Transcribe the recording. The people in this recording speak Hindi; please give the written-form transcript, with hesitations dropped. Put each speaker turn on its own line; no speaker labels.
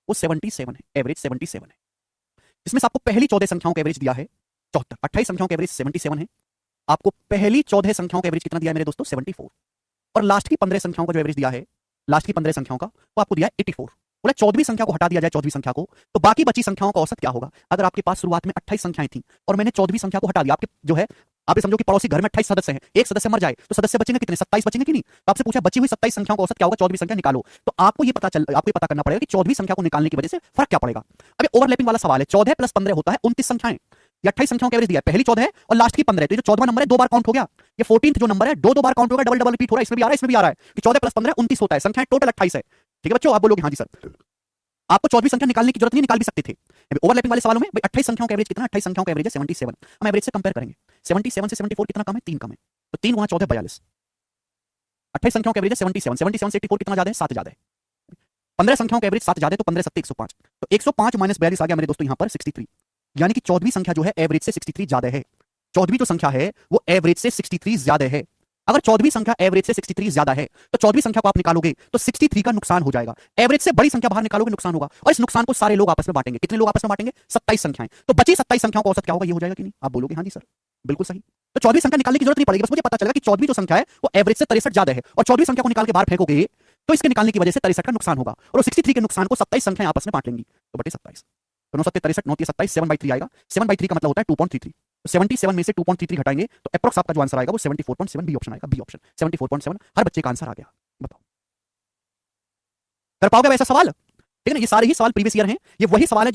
वो 77 है, एवरेज 77 है। इसमें से आपको पहली 14 संख्याओं का एवरेज दिया है 74, 28 संख्याओं का एवरेज 77 है। आपको पहली 14 संख्याओं का एवरेज कितना दिया है मेरे दोस्तों? 74। और लास्ट की 15 संख्याओं का जो एवरेज दिया है, लास्ट की 15 संख्याओं का, वो आपको दिया है 84। बोला 14वीं संख्या को हटा दिया जाए 14वीं संख्या को, तो बाकी बची संख्याओं का औसत क्या होगा? अगर आपके पास शुरुआत में 28 संख्याएं थी और मैंने 14वीं संख्या को हटा दिया, आपके जो है, आप ये समझो कि पड़ोसी घर में 28 सदस्य हैं, एक सदस्य मर जाए तो सदस्य बचेंगे कितने? 27 बचेंगे कि नहीं? तो आपसे पूछा बची हुई 27 संख्याओं का औसत क्या होगा, 14वीं संख्या निकालो। तो आपको ये पता करना पड़ेगा कि 14वीं संख्या को निकालने की वजह से फर्क क्या पड़ेगा। अब ओवरलैपिंग वाला सवाल है, 14 प्लस 15 होता है 29 संख्याएं। ये 28 संख्याओं का एवरेज दिया है, पहली 14 है और लास्ट की 15 है, तो ये जो 14वां नंबर है 2 बार काउंट हो गया। ये 14th जो नंबर है दो बार काउंट होगा, डबल डबल रिपीट हो रहा है, इसमें भी आ रहा है, इसमें भी आ रहा है कि 14 प्लस 15 29 होता है, संख्याएं टोटल 28 है। ठीक है बच्चों, आप बोलोगे हाँ जी सर, आपको 14वीं संख्या निकालने की जरूरत नहीं, निकाल भी सकते थे। ओवरलैपिंग वाले सवालों में भाई 28 संख्याओं का एवरेज कितना? 28 संख्याओं का एवरेज है 77। हम एवरेज से कंपेयर करेंगे, 77 से 74 कितना कम है? 3 कम है, तो 3 गुणा 14 42। 28 संख्याओं का एवरेज है 77, 77 से 84 कितना ज्यादा है? 7 ज्यादा है। 15 संख्याओं का एवरेज 7 ज्यादा है, तो 15 7 105, तो 105 माइनस 42 आ गया मेरे दोस्तों यहाँ पर 63। यानी कि 14वीं संख्या जो है एवरेज से 63 ज्यादा है। 14वीं जो संख्या है वो एवरेज से 63 ज्यादा है। अगर 14वीं संख्या एवरेज से 63 ज्यादा है तो 14वीं संख्या को आप निकालोगे तो 63 का नुकसान हो जाएगा। एवरेज से बड़ी संख्या बाहर निकालोगे, नुकसान होगा, और इस नुकसान को सारे लोग आपस में बांटेंगे। कितने लोग आपस में बांटेंगे? 27 संख्याएं। तो बची 27 संख्याओं का औसत क्या होगा? ये हो जाएगा कि नहीं? आप बोलोगे हाँ जी सर, बिल्कुल सही। तो 14वीं संख्या निकालने की जरूरत नहीं पड़ेगी, बस मुझे पता चलेगा कि 14वीं जो संख्या है वो एवरेज से 63 ज्यादा है, और 14वीं संख्या को निकाल के बाहर फेंकोगे तो इसके निकालने की वजह से 63 का नुकसान होगा, और 63 के नुकसान को 27 संख्याएं आपस में बांट लेंगी, तो बटे 27। तो 9 7 63, 9 27, 7/3 आएगा। 7/3 का मतलब होता है 2.33। तो 77 में से 2.33 घटाएंगे तो अप्रॉक्स आपका जो आंसर आएगा वो 74.7, बी ऑप्शन आएगा, बी ऑप्शन 74.7। हर बच्चे का आंसर आ गया। बताओ कर पाओगे वैसा सवाल? ठीक है ना, ये सारे ही सवाल प्रीवियस ईयर हैं, ये वही सवाल है